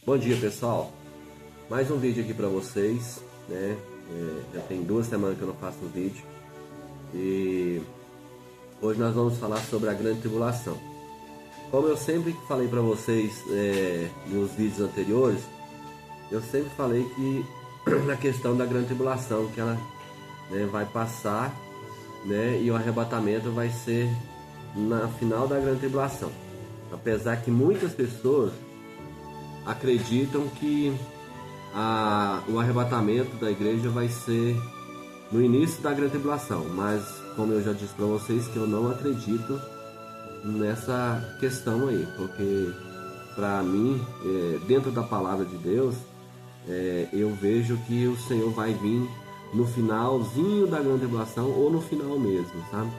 Bom dia, pessoal. Mais um vídeo aqui para vocês, né? Já tem 2 semanas que eu não faço um vídeo e hoje nós vamos falar sobre a grande tribulação. Como eu sempre falei para vocês nos vídeos anteriores, eu sempre falei que na questão da grande tribulação, que ela vai passar, né? E o arrebatamento vai ser na final da grande tribulação. Apesar que muitas pessoas acreditam que o arrebatamento da igreja vai ser no início da grande tribulação, mas como eu já disse para vocês que eu não acredito nessa questão aí, porque para mim, dentro da palavra de Deus, eu vejo que o Senhor vai vir no finalzinho da grande tribulação ou no final mesmo, sabe?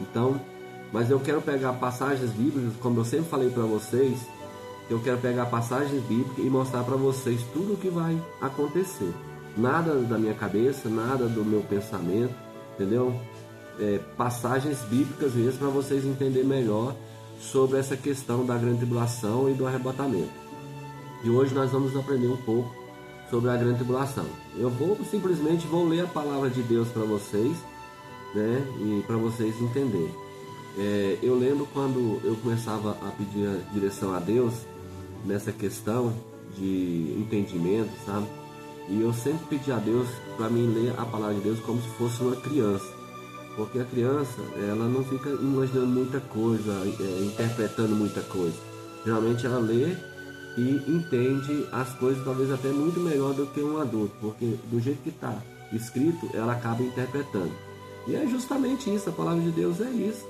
Então, mas eu quero pegar passagens bíblicas, como eu sempre falei para vocês, eu quero pegar passagens bíblicas e mostrar para vocês tudo o que vai acontecer. Nada da minha cabeça, nada do meu pensamento, entendeu? Passagens bíblicas mesmo para vocês entenderem melhor sobre essa questão da grande tribulação e do arrebatamento. E hoje nós vamos aprender um pouco sobre a grande tribulação. Eu simplesmente vou ler a palavra de Deus para vocês, né? E para vocês entenderem. Eu lembro quando eu começava a pedir a direção a Deus nessa questão de entendimento, sabe? E eu sempre pedi a Deus para mim ler a palavra de Deus como se fosse uma criança, porque a criança, ela não fica imaginando muita coisa, interpretando muita coisa. Geralmente ela lê e entende as coisas talvez até muito melhor do que um adulto, porque do jeito que está escrito, ela acaba interpretando. E é justamente isso, a palavra de Deus é isso,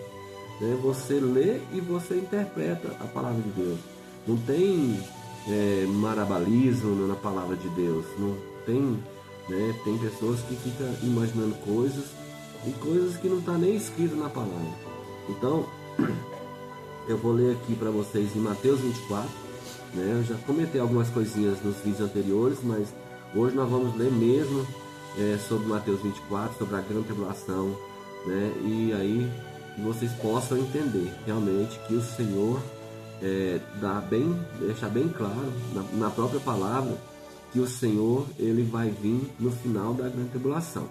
né? Você lê e você interpreta a palavra de Deus. Não tem marabalismo na palavra de Deus, não tem, né? Tem pessoas que ficam imaginando coisas e coisas que não está nem escrito na palavra. Então, eu vou ler aqui para vocês em Mateus 24, né? Eu já comentei algumas coisinhas nos vídeos anteriores, mas hoje nós vamos ler mesmo sobre Mateus 24, sobre a grande tribulação, né? E aí vocês possam entender realmente que o Senhor deixa bem claro na própria palavra que o Senhor ele vai vir no final da grande tribulação.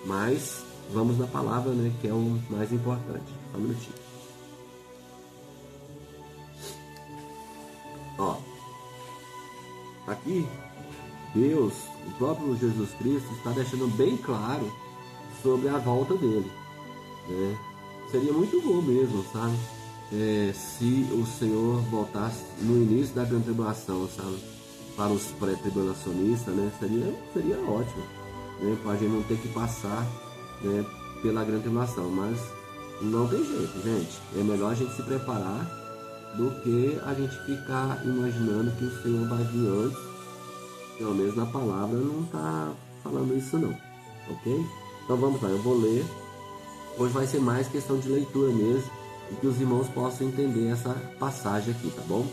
Mas vamos na palavra, né, que é o mais importante. Só um minutinho. Ó, aqui Deus, o próprio Jesus Cristo, está deixando bem claro sobre a volta dele, né? Seria muito bom mesmo, sabe? Se o Senhor voltasse no início da grande tribulação, sabe? Para os pré-tribulacionistas, né? Seria ótimo, né? Para a gente não ter que passar, né, pela grande tribulação, mas não tem jeito, gente. É melhor a gente se preparar do que a gente ficar imaginando que o Senhor vai vir antes. Pelo menos na palavra não está falando isso não, ok? Então vamos lá, eu vou ler. Hoje vai ser mais questão de leitura mesmo, e que os irmãos possam entender essa passagem aqui, tá bom?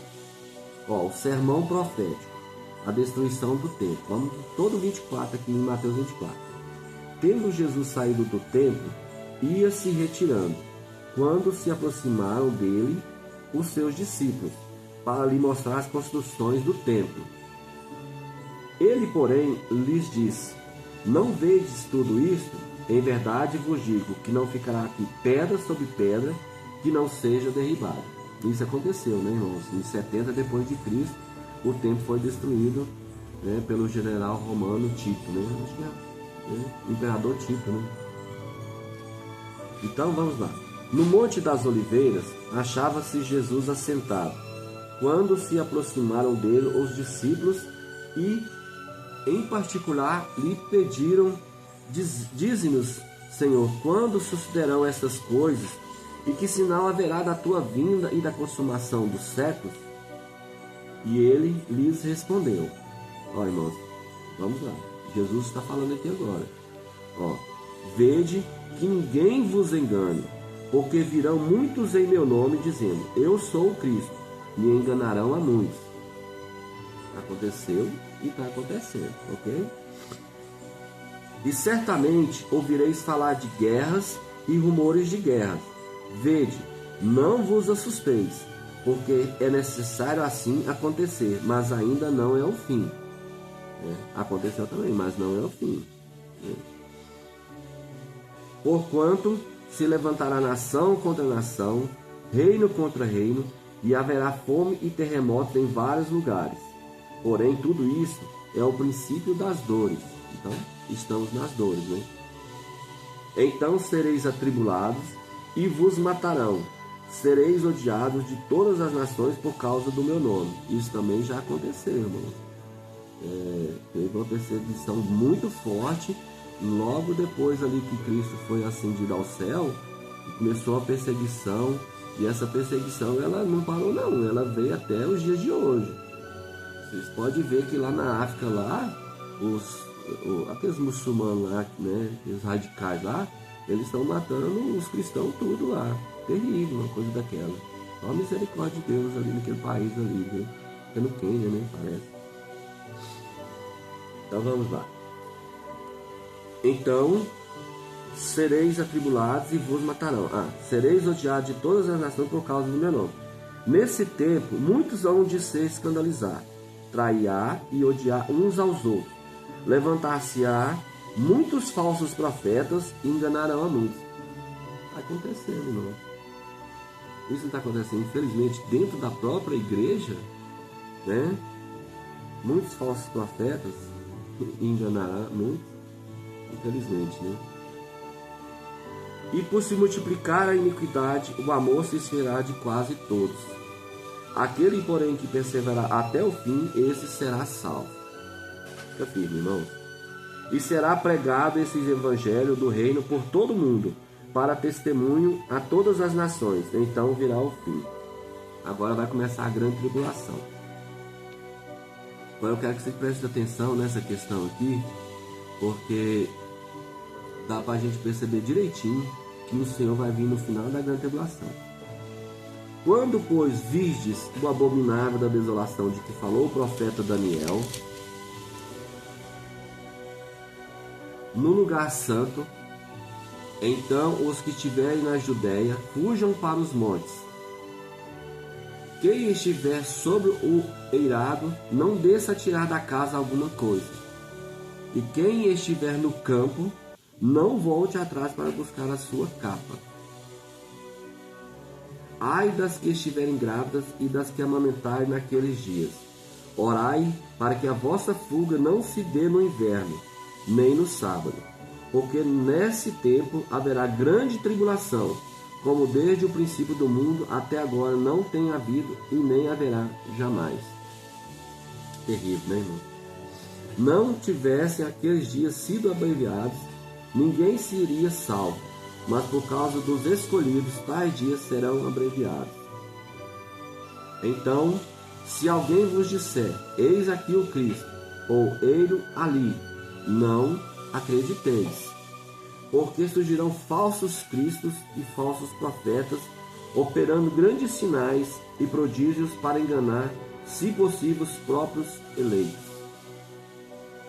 Ó, o sermão profético, a destruição do templo. Vamos todo 24 aqui em Mateus 24. Tendo Jesus saído do templo, ia se retirando, quando se aproximaram dele os seus discípulos, para lhe mostrar as construções do templo. Ele, porém, lhes disse: não vedes tudo isto? Em verdade vos digo que não ficará aqui pedra sobre pedra que não seja derribada. Isso aconteceu, né, irmãos? Em 70 depois de Cristo, o templo foi destruído, né, pelo general romano Tito, né? Acho que é imperador Tito, né? Então vamos lá. No Monte das Oliveiras achava-se Jesus assentado, quando se aproximaram dele os discípulos e, em particular, lhe pediram: dize-nos, Senhor, quando sucederão essas coisas, e que sinal haverá da tua vinda e da consumação dos séculos? E ele lhes respondeu. Ó, irmãos, vamos lá. Jesus está falando aqui agora. Ó, vede que ninguém vos engane, porque virão muitos em meu nome, dizendo: eu sou o Cristo, e enganarão a muitos. Aconteceu e está acontecendo, ok? E certamente ouvireis falar de guerras e rumores de guerras. Vede, não vos assusteis, porque é necessário assim acontecer, mas ainda não é o fim. Aconteceu também, mas não é o fim. Porquanto se levantará nação contra nação, reino contra reino, e haverá fome e terremotos em vários lugares. Porém, tudo isso é o princípio das dores. Então, estamos nas dores, né? Então sereis atribulados e vos matarão. Sereis odiados de todas as nações por causa do meu nome. Isso também já aconteceu, irmão. Teve uma perseguição muito forte. Logo depois ali que Cristo foi ascendido ao céu, começou a perseguição. E essa perseguição, ela não parou não. Ela veio até os dias de hoje. Vocês podem ver que lá na África, lá, aqueles muçulmanos lá, né, os radicais lá, eles estão matando os cristãos tudo lá. Terrível, uma coisa daquela. Só a misericórdia de Deus ali naquele país ali, viu? É no Quênia, né, parece. Então vamos lá. Então sereis atribulados e vos matarão. Sereis odiados de todas as nações por causa do meu nome. Nesse tempo, muitos hão de se escandalizar, trairá e odiar uns aos outros. Levantar-se-á muitos falsos profetas e enganarão a muitos. Está acontecendo, não? Isso não está acontecendo, infelizmente, dentro da própria igreja, né? Muitos falsos profetas enganarão muitos, infelizmente, né? E por se multiplicar a iniquidade, o amor se esfriará de quase todos. Aquele, porém, que perseverar até o fim, esse será salvo. Fica firme, irmãos. E será pregado esse evangelho do reino por todo o mundo, para testemunho a todas as nações. Então virá o fim. Agora vai começar a grande tribulação. Agora eu quero que você preste atenção nessa questão aqui, porque dá para a gente perceber direitinho que o Senhor vai vir no final da grande tribulação. Quando, pois, virdes o abominável da desolação de que falou o profeta Daniel, no lugar santo, então os que estiverem na Judéia fujam para os montes. Quem estiver sobre o eirado, não desça a tirar da casa alguma coisa. E quem estiver no campo, não volte atrás para buscar a sua capa. Ai das que estiverem grávidas e das que amamentarem naqueles dias. Orai para que a vossa fuga não se dê no inverno, nem no sábado, porque nesse tempo haverá grande tribulação, como desde o princípio do mundo até agora não tem havido e nem haverá jamais. Terrível, né, irmão? Não tivessem aqueles dias sido abreviados, ninguém seria salvo, mas por causa dos escolhidos, tais dias serão abreviados. Então, se alguém vos disser, eis aqui o Cristo, ou ei-lo ali, não acrediteis, porque surgirão falsos cristos e falsos profetas, operando grandes sinais e prodígios para enganar, se possível, os próprios eleitos.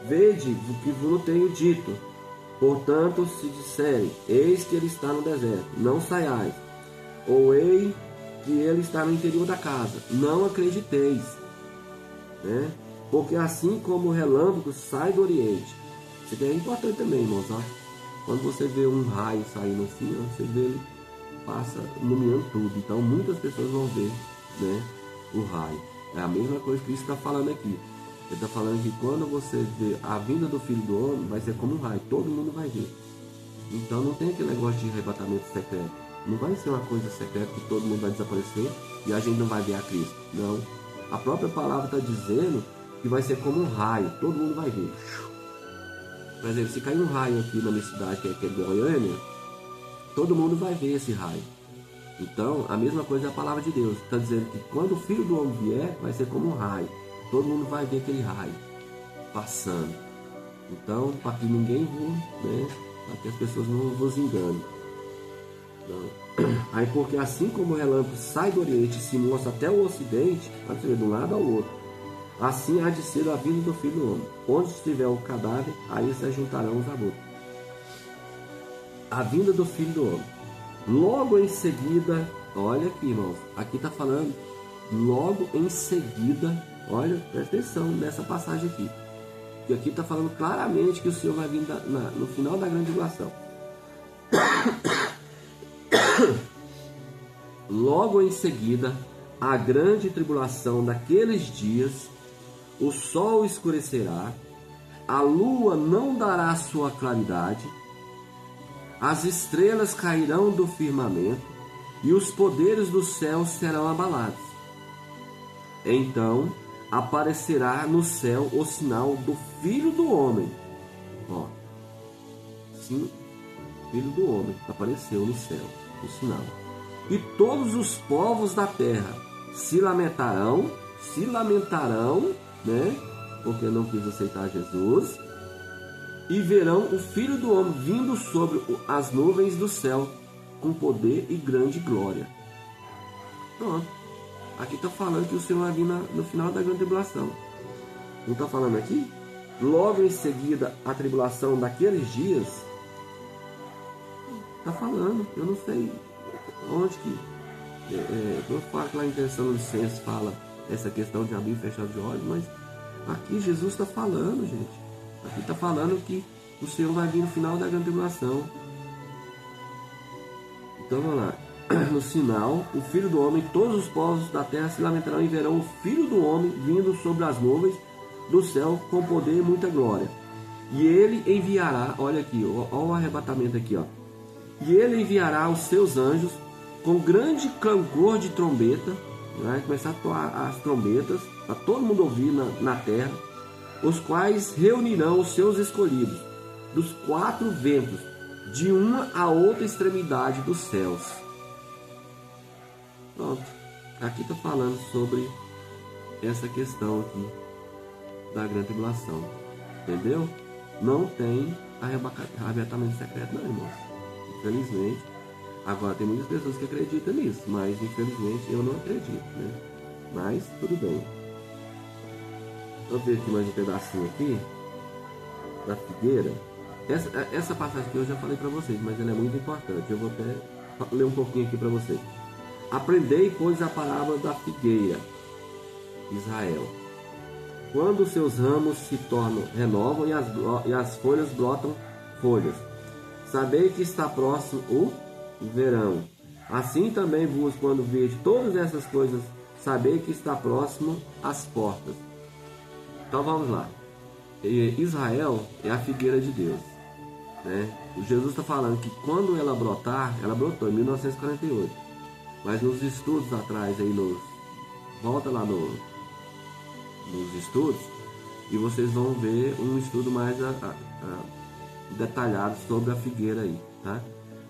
Vede o que vos tenho dito. Portanto, se disserem, eis que ele está no deserto, não saiais, ou eis que ele está no interior da casa, não acrediteis, né? Porque assim como o relâmpago sai do oriente, isso aqui é importante também, irmãos, ó. Quando você vê um raio saindo assim, ó, você vê ele passa iluminando tudo, então muitas pessoas vão ver, né, o raio. É a mesma coisa que isso está falando aqui. Ele está falando que quando você vê a vinda do Filho do Homem, vai ser como um raio, todo mundo vai ver. Então não tem aquele negócio de arrebatamento secreto. Não vai ser uma coisa secreta que todo mundo vai desaparecer e a gente não vai ver a Cristo. Não. A própria palavra está dizendo que vai ser como um raio, todo mundo vai ver. Por exemplo, se cair um raio aqui na minha cidade, que é Goiânia, todo mundo vai ver esse raio. Então, a mesma coisa é a palavra de Deus. Está dizendo que quando o Filho do Homem vier, vai ser como um raio. Todo mundo vai ver aquele raio passando. Então, para que ninguém vos, né, para que as pessoas não vos enganem. Então, aí, porque assim como o relâmpago sai do Oriente e se mostra até o Ocidente, pode ser de um lado ao outro, assim há de ser a vinda do Filho do Homem. Onde estiver o cadáver, aí se juntarão os abortos. A vinda do Filho do Homem. Logo em seguida, olha aqui, irmãos, aqui está falando logo em seguida, olha, presta atenção nessa passagem aqui. E aqui está falando claramente que o Senhor vai vir no final da grande tribulação. Logo em seguida, a grande tribulação daqueles dias, o sol escurecerá, a lua não dará sua claridade, as estrelas cairão do firmamento e os poderes do céu serão abalados. Então aparecerá no céu o sinal do Filho do Homem. Ó, sim, Filho do Homem apareceu no céu, o sinal. E todos os povos da terra se lamentarão, né? Porque não quis aceitar Jesus, e verão o Filho do Homem vindo sobre as nuvens do céu, com poder e grande glória. Pronto. Aqui está falando que o Senhor vai vir no final da grande tribulação. Não está falando aqui? Logo em seguida, a tribulação daqueles dias. Está falando, eu não sei onde que... eu falo que lá em Tessalonicenses fala essa questão de abrir e fechar de olhos, mas aqui Jesus está falando, gente. Aqui está falando que o Senhor vai vir no final da grande tribulação. Então vamos lá. No sinal, o Filho do Homem, todos os povos da terra se lamentarão e verão o Filho do Homem vindo sobre as nuvens do céu com poder e muita glória. E ele enviará, olha aqui, olha o arrebatamento aqui, ó. E ele enviará os seus anjos com grande clangor de trombeta, vai começar a tocar as trombetas, para todo mundo ouvir na terra, os quais reunirão os seus escolhidos dos quatro ventos, de uma a outra extremidade dos céus. Pronto, aqui está falando sobre essa questão aqui da grande tribulação, entendeu? Não tem arrebatamento secreto não, irmãos, infelizmente. Agora tem muitas pessoas que acreditam nisso, mas infelizmente eu não acredito, né? Mas tudo bem. Vou ver aqui mais um pedacinho aqui da figueira. Essa passagem aqui eu já falei para vocês, mas ela é muito importante. Eu vou até ler um pouquinho aqui para vocês. Aprendei, pois, a parábola da figueira, Israel. Quando os seus ramos se renovam e as folhas brotam folhas, sabei que está próximo o verão. Assim também vos, quando vejo todas essas coisas, sabei que está próximo às portas. Então vamos lá. Israel é a figueira de Deus, né? O Jesus está falando que quando ela brotar, ela brotou em 1948. Mas nos estudos atrás, aí volta lá nos estudos e vocês vão ver um estudo mais detalhado sobre a figueira aí, tá?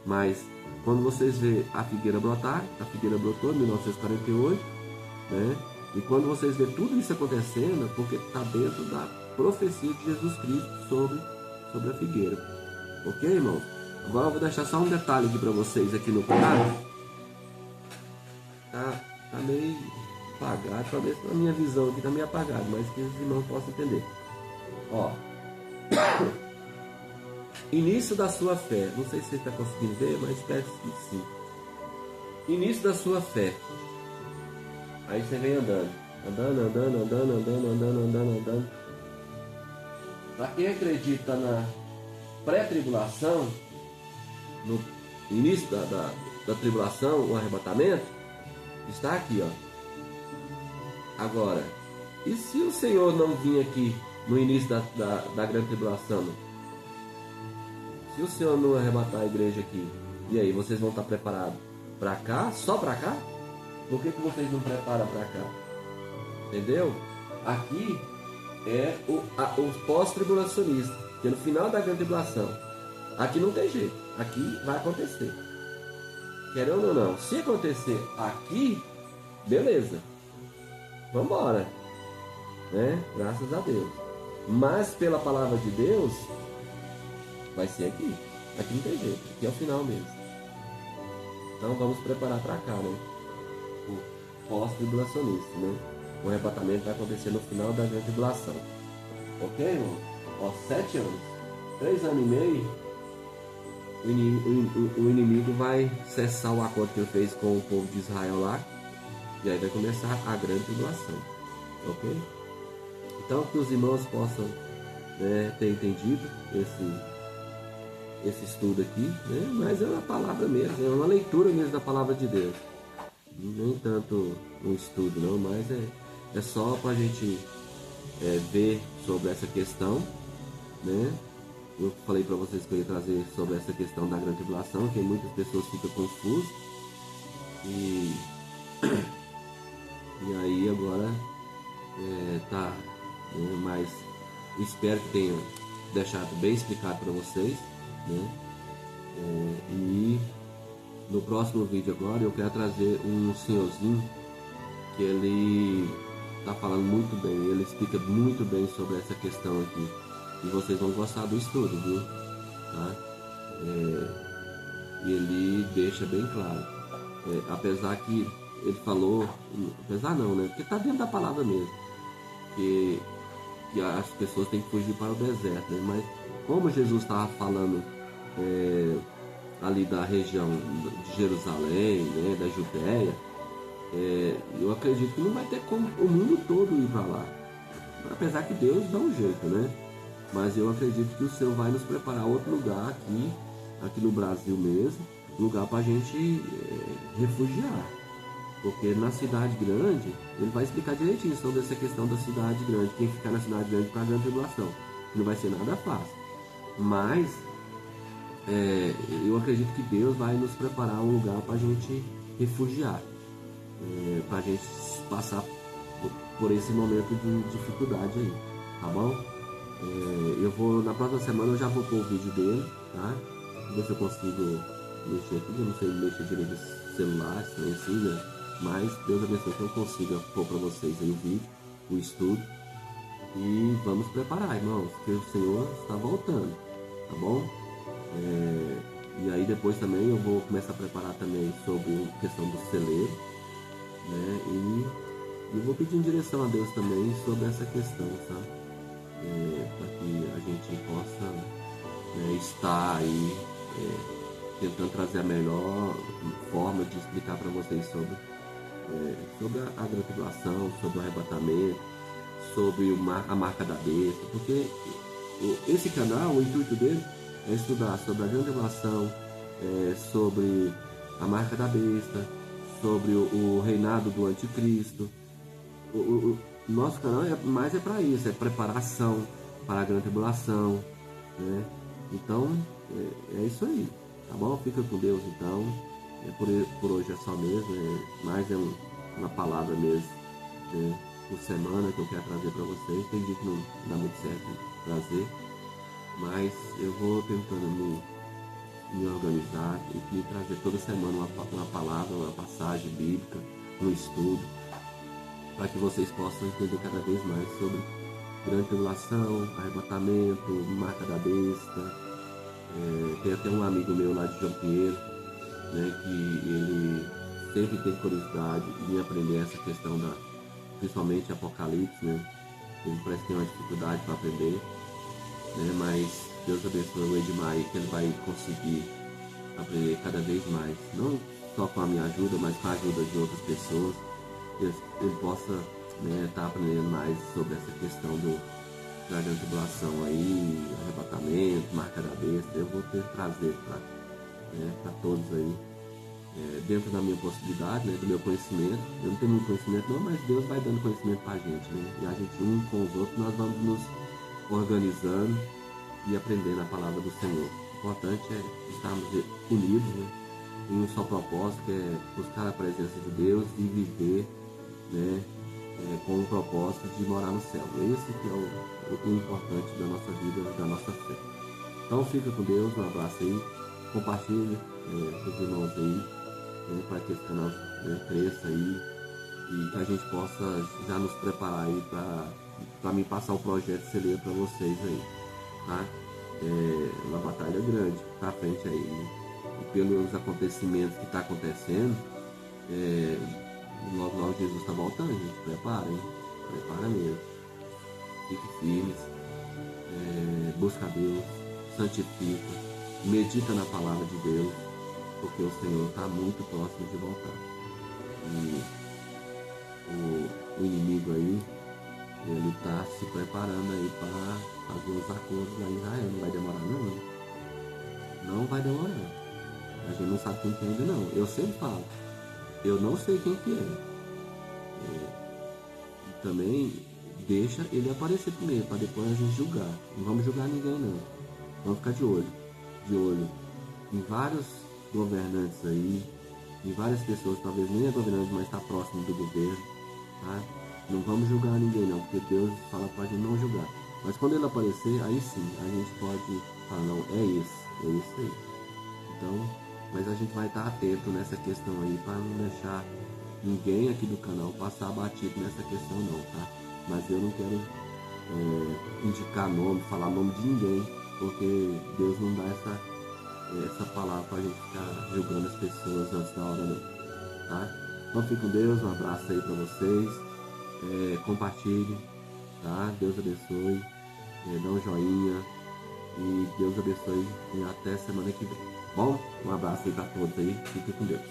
Mas quando vocês vê a figueira brotar, a figueira brotou em 1948, né? E quando vocês vê tudo isso acontecendo, porque está dentro da profecia de Jesus Cristo sobre a figueira. Ok, irmãos? Agora eu vou deixar só um detalhe aqui para vocês aqui no quadro. Tá meio apagado, talvez a minha visão aqui tá meio apagada, mas que os irmãos possam entender. Ó. Início da sua fé. Não sei se você está conseguindo ver, mas espero que sim. Início da sua fé. Aí você vem andando. Andando. Para quem acredita na pré-tribulação, no início da tribulação, o arrebatamento, está aqui, ó. Agora, e se o Senhor não vir aqui no início da grande tribulação? Se o Senhor não arrebatar a igreja aqui, e aí, vocês vão estar preparados para cá? Só para cá? Por que vocês não preparam para cá? Entendeu? Aqui é o pós-tribulacionista, que é no final da grande tribulação. Aqui não tem jeito, aqui vai acontecer. Querendo ou não, se acontecer aqui, beleza, vamos embora, né? Graças a Deus. Mas pela palavra de Deus, vai ser aqui. Aqui não tem jeito, aqui é o final mesmo. Então vamos preparar para cá, né? O pós-tribulacionista, né? O arrebatamento vai acontecer no final da grande tribulação. Ok, irmão? Ó, 7 anos, 3 anos e meio. O inimigo vai cessar o acordo que ele fez com o povo de Israel lá, E aí vai começar a grande tribulação, ok? Então que os irmãos possam, né, ter entendido esse estudo aqui, né? Mas é uma palavra mesmo, é uma leitura mesmo da palavra de Deus. Nem tanto um estudo não, mas é só para a gente ver sobre essa questão, né? Eu falei para vocês que eu ia trazer sobre essa questão da grande tribulação, que muitas pessoas ficam confusas. E aí agora tá, né? Mas espero que tenha deixado bem explicado para vocês, né? E no próximo vídeo agora eu quero trazer um senhorzinho que ele tá falando muito bem, ele explica muito bem sobre essa questão aqui. E vocês vão gostar do estudo, viu? Tá? E ele deixa bem claro. Apesar que ele falou, apesar não, né? Porque tá dentro da palavra mesmo. Que as pessoas têm que fugir para o deserto, né? Mas como Jesus estava falando ali da região de Jerusalém, né? Da Judéia, eu acredito que não vai ter como o mundo todo ir para lá. Apesar que Deus dá um jeito, né? Mas eu acredito que o Senhor vai nos preparar outro lugar aqui no Brasil mesmo, lugar para a gente refugiar. Porque na cidade grande, ele vai explicar direitinho sobre essa questão da cidade grande, quem ficar na cidade grande para a grande tribulação, que não vai ser nada fácil. Mas eu acredito que Deus vai nos preparar um lugar para a gente refugiar, para a gente passar por esse momento de dificuldade aí, tá bom? Eu vou, na próxima semana eu já vou pôr o vídeo dele, tá? Ver se eu consigo mexer aqui, eu não sei mexer direito nesse celular, assim, né? Mas Deus abençoe que eu consiga pôr para vocês aí o vídeo, o estudo. E vamos preparar, irmãos, que o Senhor está voltando, tá bom? E aí depois também eu vou começar a preparar também sobre a questão do celeiro, né? E eu vou pedir direção a Deus também sobre essa questão, sabe? Para que a gente possa estar aí tentando trazer a melhor forma de explicar para vocês sobre a grande tribulação, sobre o arrebatamento, sobre a marca da besta, porque esse canal, o intuito dele é estudar sobre a grande tribulação, sobre a marca da besta, sobre o reinado do anticristo. O nosso canal mais para isso, é preparação para a grande tribulação, né? Então é isso aí, tá bom? Fica com Deus então. Por hoje é só mesmo, mais uma palavra mesmo, né, por semana que eu quero trazer para vocês. Tem dia que não dá muito certo trazer, mas eu vou tentando me organizar e trazer toda semana uma palavra, uma passagem bíblica, um estudo, para que vocês possam entender cada vez mais sobre grande tribulação, arrebatamento, marca da besta. Tem até um amigo meu lá de João Pinheiro, né, que ele sempre tem curiosidade em aprender essa questão principalmente Apocalipse, né? Ele parece que tem uma dificuldade para aprender, né? Mas Deus abençoe o Edmar, que ele vai conseguir aprender cada vez mais, não só com a minha ajuda, mas com a ajuda de outras pessoas, que ele possa estar aprendendo mais sobre essa questão da grande tribulação aí, arrebatamento, marca da besta. Eu vou ter que trazer para todos aí, dentro da minha possibilidade, né, do meu conhecimento. Eu não tenho muito conhecimento não, mas Deus vai dando conhecimento para a gente, né? E a gente, um com os outros, nós vamos nos organizando e aprendendo a palavra do Senhor. O importante é estarmos unidos, né, em um só propósito, que é buscar a presença de Deus e viver, né, com o propósito de morar no céu. Esse que é o importante da nossa vida, da nossa fé. Então fica com Deus, um abraço aí, compartilhe com os irmãos aí, para que esse canal cresça aí e que a gente possa já nos preparar aí para mim passar o projeto celeiro para vocês aí, tá? Uma batalha grande para frente aí, né? E pelos acontecimentos que tá acontecendo, logo Jesus está voltando, gente. Prepara, hein? Prepara mesmo. Fique firmes, busca a Deus, santifica, medita na palavra de Deus, porque o Senhor está muito próximo de voltar. o inimigo aí, ele está se preparando aí para fazer os acordos lá em Israel. Não vai demorar não. Não vai demorar. A gente não sabe quem que é ainda não. Eu sempre falo, eu não sei quem que é. Também deixa ele aparecer primeiro, para depois a gente julgar. Não vamos julgar ninguém não. Vamos ficar de olho em vários governantes aí, em várias pessoas, talvez nem é governante, mas está próximo do governo, tá? Não vamos julgar ninguém não, porque Deus fala para a gente não julgar. Mas quando ele aparecer, aí sim, a gente pode falar, não, é isso aí. Então, mas a gente vai estar atento nessa questão aí, para não deixar ninguém aqui do canal passar batido nessa questão não, tá? Mas eu não quero indicar nome, falar nome de ninguém, porque Deus não dá essa palavra pra gente ficar julgando as pessoas antes da hora não, tá? Então fique com Deus, um abraço aí pra vocês, compartilhe, tá? Deus abençoe, dá um joinha e Deus abençoe e até semana que vem. Bom, um abraço aí pra todos aí, fique com Deus.